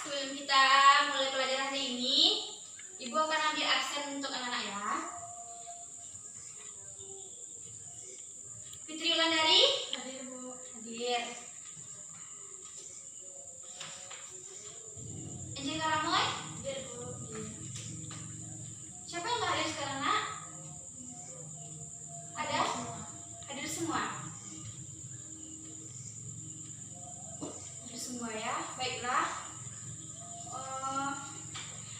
sebelum kita mulai pelajaran hari ini, Ibu akan ambil absen untuk anak-anak ya. Fitri Wulandari, hadir Bu. Hadir. Enjing Karamoy, hadir Bu. Siapa yang nggak hadir sekarang, Nak? Ada? Hadir semua. Hadir semua ya. Baiklah.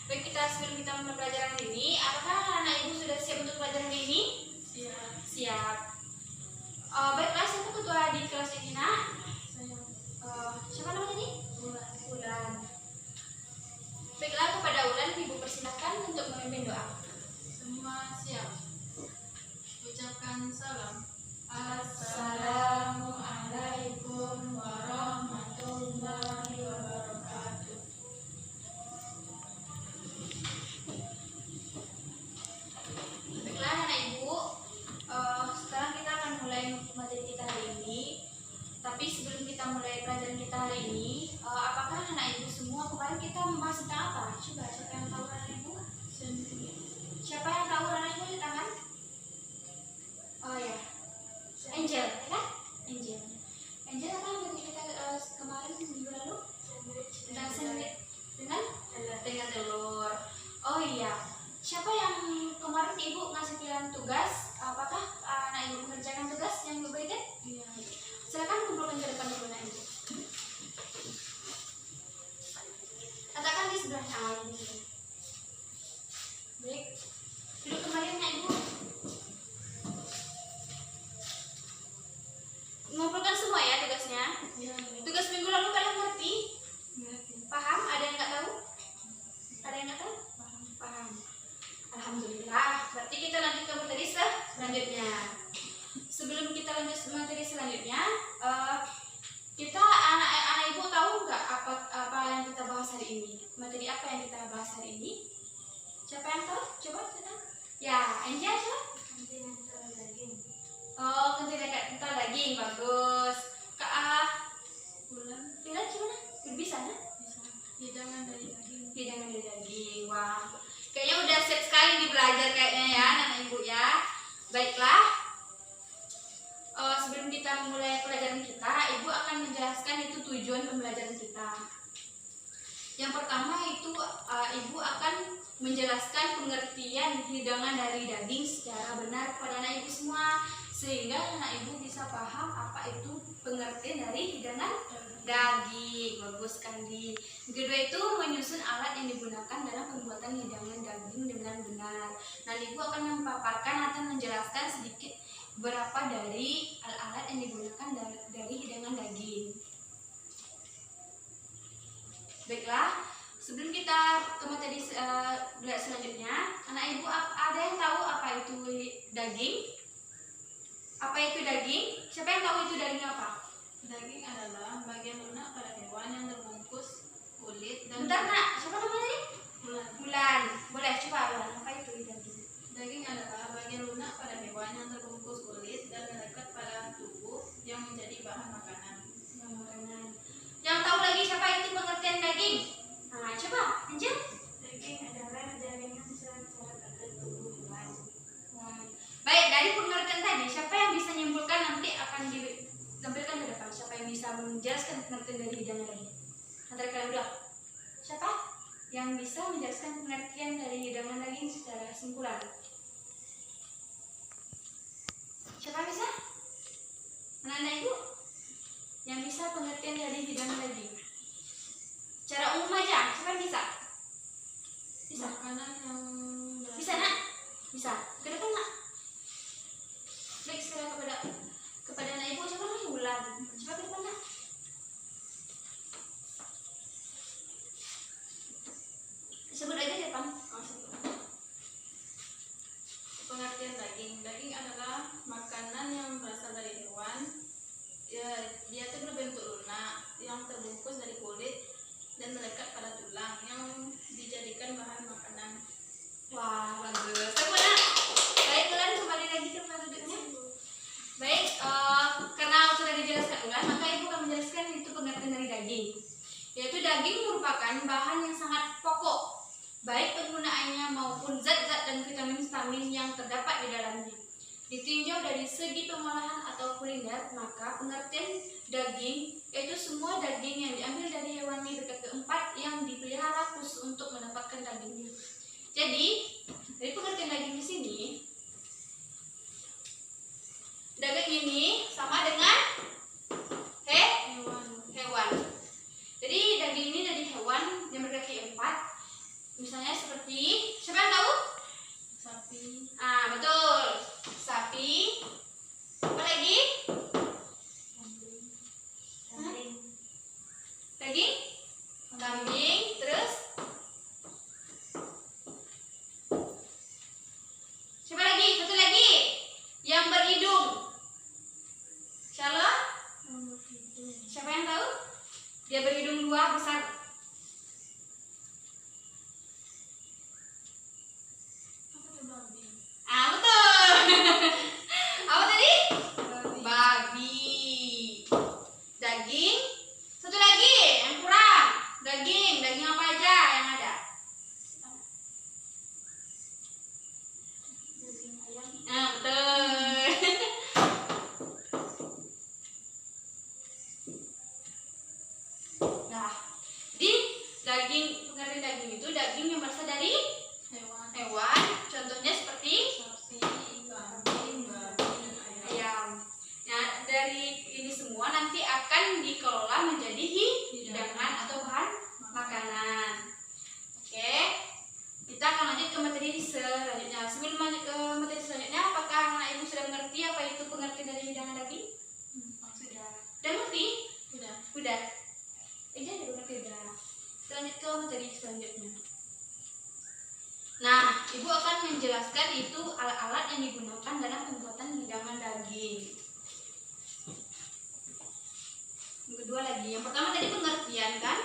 Baik, sebelum kita mulai pelajaran ini, apakah anak Ibu sudah siap untuk pelajaran ini? Siap. Siap. Baiklah, siapa ketua di kelas ini, Nak? Saya. Siapa namanya nih? Ulan. Ulan. Baiklah, kepada Ulan Ibu persilakan untuk memimpin doa. Semua siap. Ucapkan salam. Assalamualaikum warahmatullahi wabarakatuh. Baiklah anak Ibu, sekarang kita akan mulai materi kita hari ini. Tapi sebelum kita mulai pelajaran kita hari ini, apakah anak Ibu semua kemarin kita membahas tentang apa? Coba siapa yang tahu anak Ibu? Siapa yang tahu anak Ibu di tangan? Oh ya, Angel, ya kan? Angel. Angel apa yang kita kemarin minggu lalu? Tentang sandwich dengan telur. Oh iya. Siapa yang kemarin Ibu ngasih pilihan tugas? Apakah anak Ibu mengerjakan tugas yang Ibu berikan? Iya. Silakan kumpulkan ke depan dulu anak Ibu. Katakan di sebelahnya awal ini. Baik. Duduk kembali anak Ibu. Ngumpulkan semua ya tugasnya. Iya. Tugas minggu lalu kalian ngerti? Ngerti. Paham? Ada yang nggak tahu? Ada yang nggak tahu? Paham. Alhamdulillah. Berarti kita lanjut ke materi selanjutnya. Sebelum kita lanjut ke materi selanjutnya, kita anak-anak Ibu tahu nggak apa yang kita bahas hari ini? Materi apa yang kita bahas hari ini? Siapa yang tahu? Coba kita. Ya, Angel coba. Kontinental daging. Oh, kental daging, bagus. Bulan. Pilih gimana? Bisa nah? Bisa. Hidangan dari daging. Hidangan dari daging. Wah, kayaknya udah siap sekali nih belajar kayaknya ya, anak Ibu ya. Baiklah. Sebelum kita memulai pelajaran kita, Ibu akan menjelaskan itu tujuan pembelajaran kita. Yang pertama itu Ibu akan menjelaskan pengertian hidangan dari daging secara benar kepada anak Ibu semua, sehingga anak Ibu bisa paham apa itu pengertian dari hidangan daging. Bagus sekali. Yang kedua itu menyusun alat yang digunakan dalam pembuatan hidangan daging dengan benar. Nah, Ibu akan memaparkan atau menjelaskan sedikit beberapa dari alat-alat yang digunakan dari hidangan daging. Baiklah, sebelum kita ke materi selanjutnya, anak Ibu ada yang tahu apa itu daging? Apa itu daging? Siapa yang tahu itu daging apa? Daging adalah bagian lunak pada hewan yang terbungkus kulit dan Bentar Nak, siapa namanya nih? bulan. Bulan. Boleh coba Bulan, apa itu daging? Daging adalah bagian lunak pada hewan yang terbungkus kulit dan melekat pada tubuh yang menjadi bahan makanan. Yang tahu lagi siapa itu pengertian daging? Nah, coba, Angel. Daging adalah jaringan serat-serat pada tubuh hewan. Baik, dari pengertian tadi, siapa yang bisa menyimpulkan nanti akan ditampilkan ke depan? Siapa yang bisa menjelaskan pengertian dari hidangan daging? Antara kalian udah? Siapa yang bisa menjelaskan pengertian dari hidangan daging secara simpulan? Siapa yang bisa? Anak-anak Ibu? Yang bisa pengertian dari hidangan daging? Cara umum aja, siapa yang bisa? Bisa? Makanan yang Bisa Nak? Bisa. Ke depan Nak. Baik, sekarang kepada anak Ibu, coba lagi Bulan. Coba ke depan Nak. Sebut aja di depan. pengertian daging. Daging adalah makanan yang berasal dari hewan. Dia itu berbentuk lunak yang terbungkus dari kulit dan melekat pada tulang yang dijadikan bahan makanan. Wah, bagus. Tepuk Nak. Baik, Bulan kembali lagi ke tempat duduknya. Baik, karena sudah dijelaskan Ulan, maka Ibu akan menjelaskan itu pengertian dari daging. yaitu daging merupakan bahan yang sangat pokok, baik penggunaannya maupun zat-zat dan vitamin-vitamin yang terdapat di dalamnya. Ditinjau dari segi pengolahan atau kuliner, maka pengertian daging yaitu semua daging yang diambil dari hewan berkaki keempat yang dipelihara khusus untuk mendapatkan dagingnya. Jadi, dari pengertian daging di sini, daging ini sama dengan hewan. Jadi daging ini dari hewan yang berkaki empat, misalnya seperti, siapa yang tahu? Sapi. Betul, sapi. Apa lagi? Daging? Kambing. Terus? Siapa lagi? Satu lagi yang berhidung. Shalom? Siapa yang tahu? Dia berhidung dua besar. Betul. Apa tadi? Babi. Daging. Satu lagi yang kurang. Daging apa aja yang ada? Betul. Nah, di daging, pengertian daging itu daging yang berasal dari hewan. Contohnya seperti Sapi, kambing, babi, ayam. Nah, dari ini semua nanti akan dikelola menjadi hidangan atau bahan makanan. Oke, kita akan lanjut ke materi selanjutnya. Sebelum lanjut ke materi selanjutnya, apakah anak ibu sudah mengerti apa itu pengertian dari hidangan daging? Sudah. Sudah mengerti? Sudah. Sudah. Jangan mengerti dah. Kita lanjut ke materi selanjutnya. Nah, ibu akan menjelaskan itu alat-alat yang digunakan dalam pembuatan hidangan daging. Yang kedua lagi, yang pertama tadi pengertian kan?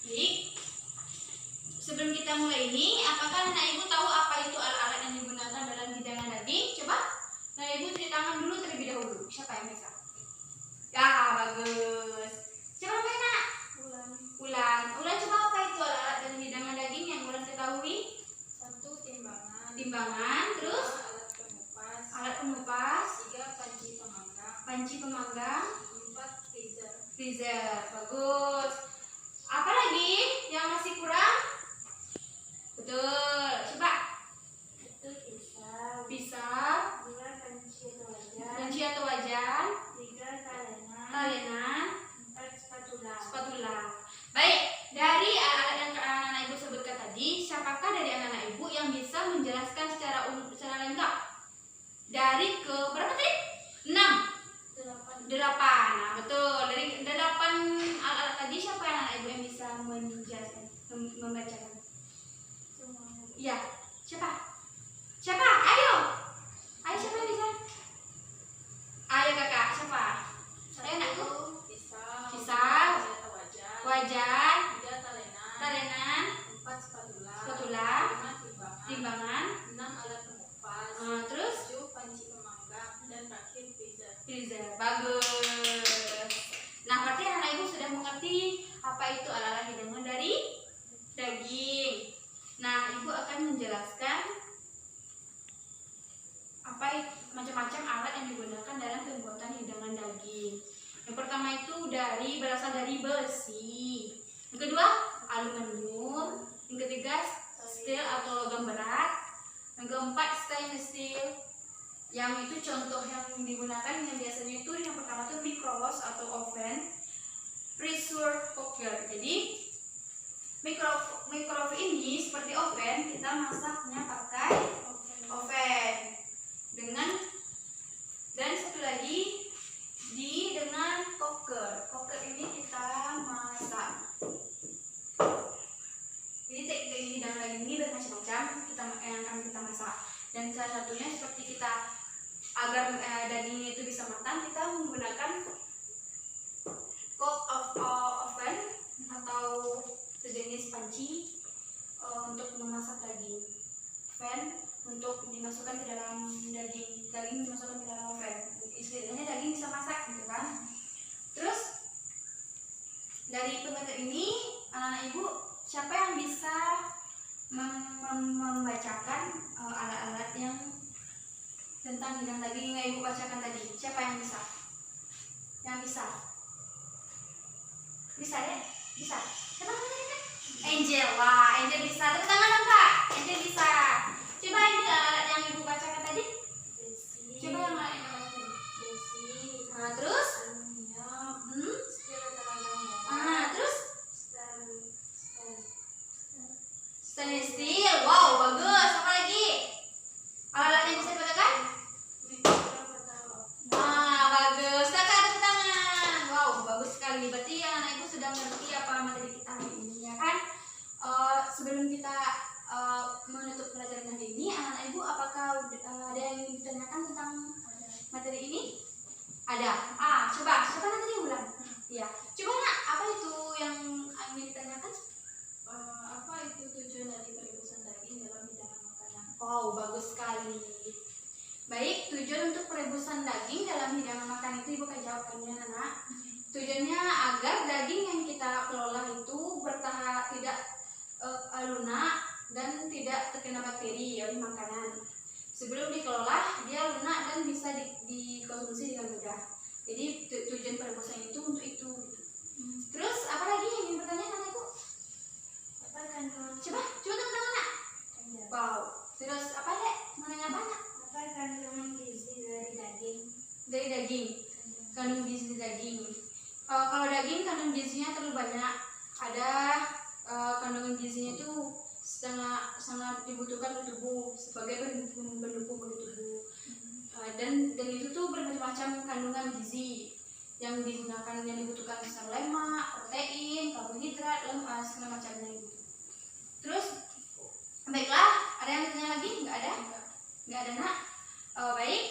Baik. Sebelum kita mulai ini, apakah anak ibu tahu apa itu alat-alat yang digunakan dalam hidangan daging? Coba, anak ibu cuci tangan dulu terlebih dahulu. Siapa yang bisa? Ya, bagus. Siapa namanya? Ulan. Ulan, coba apa itu alat-alat dalam hidangan daging yang Ulan ketahui? 1 timbangan. Timbangan, terus Alat pengupas. alat pengupas, 3 panci pemanggang. panci pemanggang, 4 freezer. freezer. Bagus. Apa lagi yang masih kurang? Betul. Coba. Itu pisau. Pisau, 2 panci atau wajan. kunci atau wajan, 3 talenan. talenan, 4 spatula. spatula. Baik, dari alat-alat yang anak-anak ibu sebutkan tadi, siapakah dari anak-anak ibu yang bisa menjelaskan secara lengkap? Dari ke berapa tadi? 6. 8. Nah, betul. Dari 8 alat-alat tadi, siapa yang anak ibu yang bisa menjelaskan, membacakan? Semuanya. Iya, siapa? Siapa? Ayo. Ayo, siapa yang bisa? Ayo kakak, siapa? Ayo anakku. Pisau. Pisau. 2 wajan. Wajan, 3 talenan. talenan, 4 spatula. spatula, 5 timbangan. timbangan, 6 alat pengupas. terus 7 panci pemanggang. Dan terakhir freezer. freezer. Bagus. Nah, berarti anak ibu sudah mengerti apa itu alat-alat hidangan dari daging. Nah, ibu akan menjelaskan apa macam-macam alat yang digunakan dalam pembuatan hidangan daging. Yang pertama itu berasal dari besi. Yang kedua, aluminium. Yang ketiga, steel atau logam berat. Yang keempat, stainless steel. Yang itu contoh yang digunakan yang biasanya itu yang pertama itu microwave atau oven, pressure cooker. Jadi microwave ini seperti oven, kita masaknya pakai oven dengan, dan satu lagi dengan cooker. Cooker ini kita masak. Jadi teknik hidangan daging ini bermacam-macam yang akan kita masak. Dan salah satunya seperti kita agar dagingnya itu bisa matang, kita menggunakan dari pengertian ini, anak-anak ibu, siapa yang bisa membacakan alat-alat yang tentang hidang daging yang ibu bacakan tadi? Siapa yang bisa? Yang bisa? Bisa deh? Bisa? Kenapa kan? Angel, wah Angel bisa. Tepuk tangan dong kak. Angel bisa. Coba ini alat yang ibu bacakan tadi. Coba yang alat yang ibu bacakan tadi. Nah, terus? Terus? Stainless steel. Wow, bagus. Apa lagi? Alat-alat yang bisa dibacakan? Bagus. Kakak tepuk tangan. Wow, bagus sekali. Berarti anak ibu sudah mengerti apa materi kita hari ini, ya kan? Sebelum kita menutup pelajaran hari ini, anak ibu apakah ada yang ingin ditanyakan tentang materi ini? Ada. Coba nanti diulang. Ya. Coba nak, apa itu yang ingin ditanyakan? Apa itu tujuan dari perebusan daging dalam hidangan makanan? Oh, bagus sekali. Baik, tujuan untuk perebusan daging dalam hidangan makan itu ibu akan jawabkannya, anak. Tujuannya agar daging yang kita kelola itu tidak lunak dan tidak terkena bakteri oleh makanan. Sebelum dikelola, dia lunak dan bisa dikonsumsi dengan mudah. Jadi tujuan perebusan itu untuk itu. Terus apa lagi yang ingin bertanya ibu? Coba teman-teman nak. Wow. Terus apa dek? Mau nanya apa nak? Apa kandungan gizi dari daging? Dari daging. Kandung gizi daging. Kalau daging kandung gizinya terlalu banyak. Ada kandungan gizinya itu sangat dibutuhkan untuk tubuh sebagai pendukung bagi tubuh. Dan itu tuh bermacam-macam kandungan gizi yang digunakan, yang dibutuhkan, misalnya lemak, protein, karbohidrat, lemak, segala macamnya gitu. Terus baiklah, ada yang bertanya lagi? Nggak ada nak. Baik,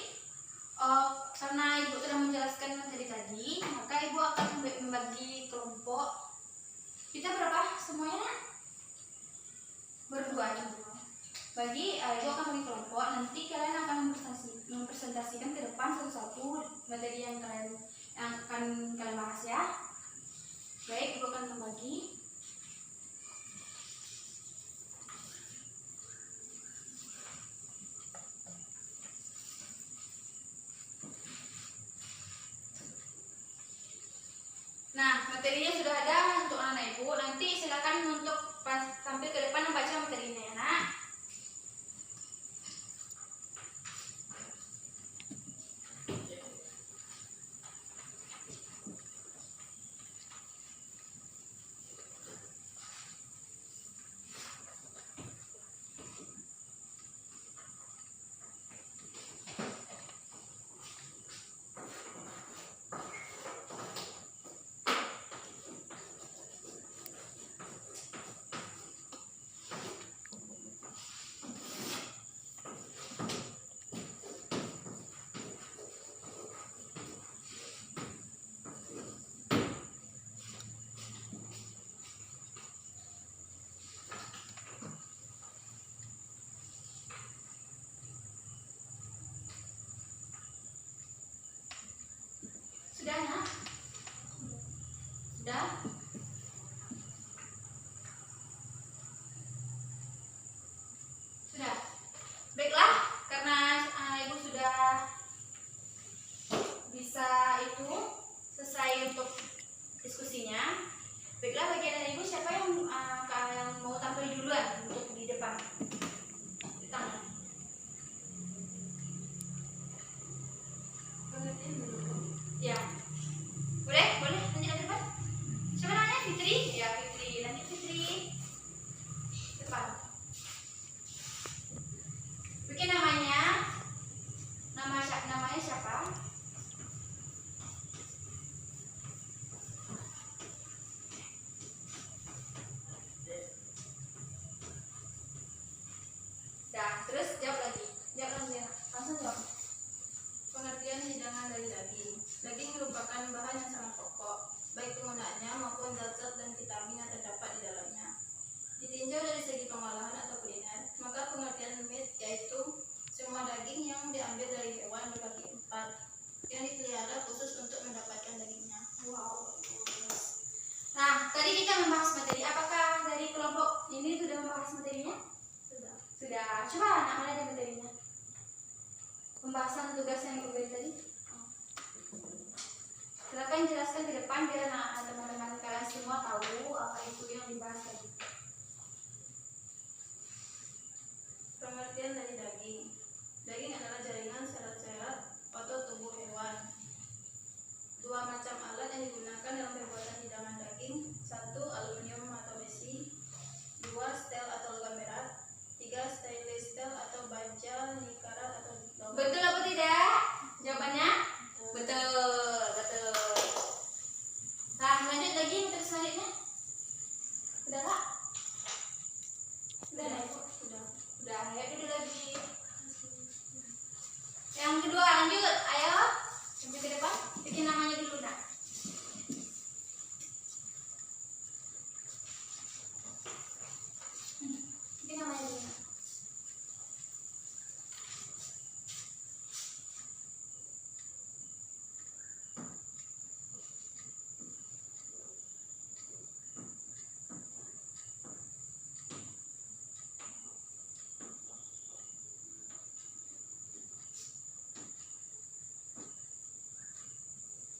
karena ibu sudah menjelaskan materi tadi, maka ibu akan membagi kelompok. Kita berapa semuanya nak? Berdua cuma. Ibu akan bagi kelompok. Nanti kalian akan mempresentasikan ke depan satu-satu materi yang akan kalian bahas ya. Baik, ibu akan membagi. Nah, materinya sudah ada untuk anak ibu. Nanti silakan untuk tampil ke depan membaca materinya ya nak. Sudah nak? Sudah? Sudah. Baiklah, karena ibu sudah bisa itu selesai untuk diskusinya. Baiklah, bagi anak ibu siapa yang mau tampil duluan untuk di depan? Di tangan. Ya. Boleh? Lanjut depan. Siapa namanya? Fitri? Ya, Fitri. Lanjut Fitri. Depan. Bikin namanya siapa? Dah, terus jawab lagi. Langsung jawab. Pengertian hidangan dari daging. Daging merupakan bahan yang sangat pokok, baik penggunaannya maupun zat-zat dan vitamin yang terdapat di dalamnya. Ditinjau dari segi pengolahan atau kuliner, maka pengertian meat yaitu semua daging yang diambil dari hewan berkaki 4 yang dipelihara khusus untuk mendapatkan dagingnya. Wow, bagus. Nah, tadi kita membahas materi. Apakah dari kelompok ini sudah membahas materinya? Sudah. Sudah. Coba anak mana ada materinya? Pembahasan tugas yang ibu beri tadi. Silakan jelaskan ke depan biar teman-teman kalian semua tahu apa itu yang dibahas tadi. Pengertian dari daging. Daging adalah jaringan serat-serat otot tubuh hewan. Dua macam alat yang digunakan dalam pembuatan hidangan daging. 1. Aluminium atau besi. 2. Stel atau logam berat. 3. Stainless steel atau baja, nikarat atau logam. Betul apa tidak? Jawabannya? Betul, betul. Nah, lanjut lagi untuk selanjutnya. Udah kak? Udah ya? Sudah. Udah, ya dulu lagi. Yang kedua lanjut, ayo sampai ke depan. Bikin namanya dulu nak. Bikin namanya dulu nak.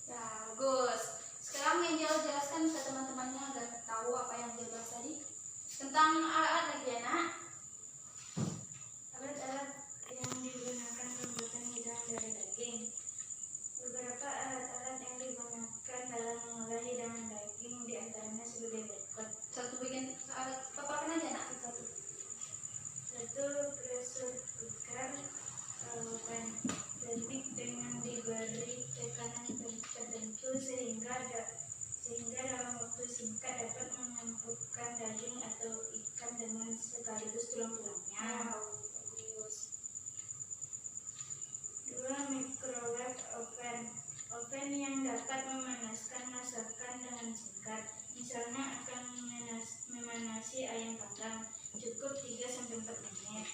Ya, bagus. Sekarang Angel jelaskan ke teman-temannya agar tahu apa yang dia bahas tadi tentang alat-alat lagi ya nak. Alat-alat yang digunakan pembuatan hidangan dari daging. Beberapa alat-alat yang digunakan dalam mengolah hidangan daging diantaranya sebagai berikut. Satu bikin alat paparkan aja nak satu. 1. Pressure cooker. Teknik dengan diberi tekanan tertentu sehingga dalam waktu singkat dapat menempukkan daging atau ikan dengan sekaligus tulang-tulangnya. Bagus. 2. Microwave oven. Oven yang dapat memanaskan masakan dengan singkat. Misalnya akan memanasi ayam panggang, cukup 3-4 menit.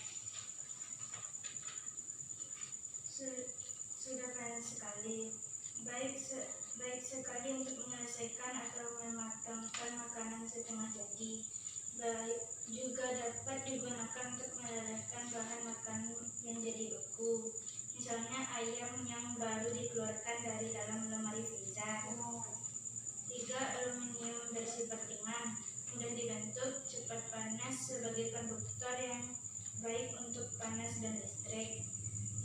Sudah panas sekali. Baik sekali untuk menyelesaikan atau mematangkan makanan setengah jadi. Juga dapat digunakan untuk melelehkan bahan makanan yang jadi beku. Misalnya ayam yang baru dikeluarkan dari dalam lemari freezer. 3. Aluminium bersifat ringan, mudah dibentuk, cepat panas sebagai konduktor yang baik untuk panas dan listrik.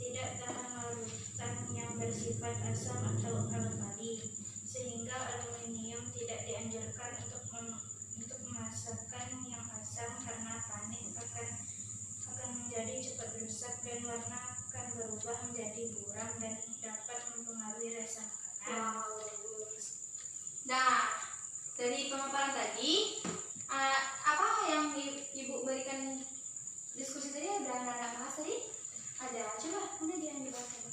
Tidak tahan larutan yang bersifat asam atau alkali, sehingga aluminium tidak dianjurkan untuk masakan yang asam karena panik akan menjadi cepat rusak dan warna akan berubah menjadi buram dan dapat mempengaruhi rasa makanan. Wow, bagus. Nah, dari pemaparan tadi, apa yang ibu berikan diskusi tadi udah anak-anak bahas tadi? Ada, coba mana dia yang dibahas tadi?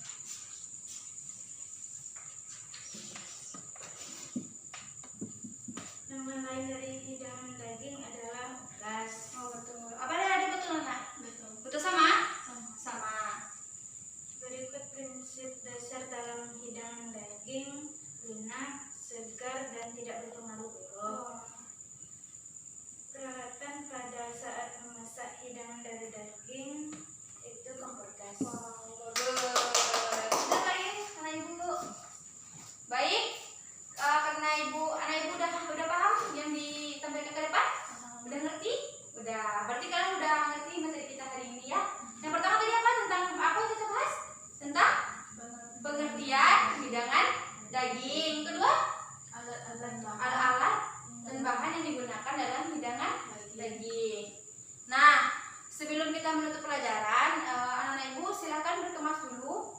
Nama lain dari hidangan daging adalah unggas. Oh betul. Apa ada betul nak? Betul. Betul sama? Sama. Berikut prinsip dasar dalam hidangan daging: lunak, segar, dan tidak berpengaruh buruk. Peralatan pada saat memasak hidangan dari daging itu kompor gas. Wow, bagus. Sudah lagi anak ibu. Baik. Karena anak ibu udah paham yang ditampilkan ke depan? Udah ngerti? Udah. Berarti kalian udah ngerti materi kita hari ini ya. Yang pertama tadi apa? Tentang apa yang kita bahas? Tentang pengertian hidangan daging. Kedua, alat-alat dan bahan yang digunakan dalam hidangan daging. Nah, sebelum kita menutup pelajaran, anak-anak ibu silakan berkemas dulu.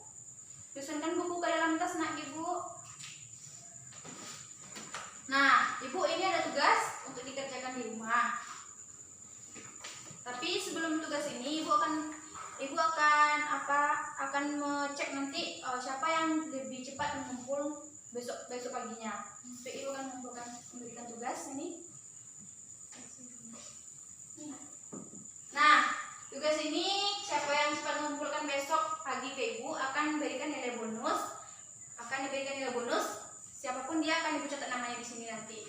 Susunkan buku ke dalam tas nak ibu. Nah, ibu ini ada tugas untuk dikerjakan di rumah. Tapi sebelum tugas ini, ibu akan mengecek nanti siapa yang lebih cepat mengumpul besok paginya. Jadi ibu akan memberikan tugas ini. Nah, tugas ini siapa yang cepat mengumpulkan besok pagi ke ibu akan diberikan nilai bonus. Siapapun dia akan ibu catat namanya di sini nanti.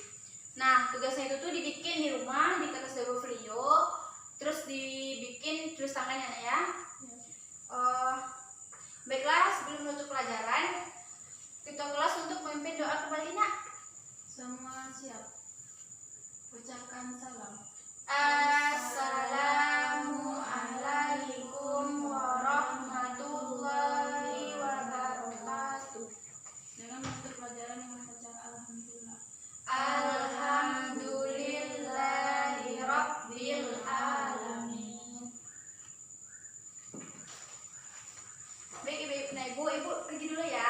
Nah, tugasnya itu tuh dibikin di rumah di kertas double folio, terus dibikin tulis tangannya Nak, ya. Baiklah, sebelum menutup pelajaran, kita kelas untuk memimpin doa kembali Nak. Semua siap. Ucapkan salam. Assalamualaikum warahmatullahi wabarakatuh. Dengan menutup pelajaran dengan bacaan alhamdulillah. Alhamdulillahirabbil alamin. Baik Ibu, nah Ibu pergi dulu ya.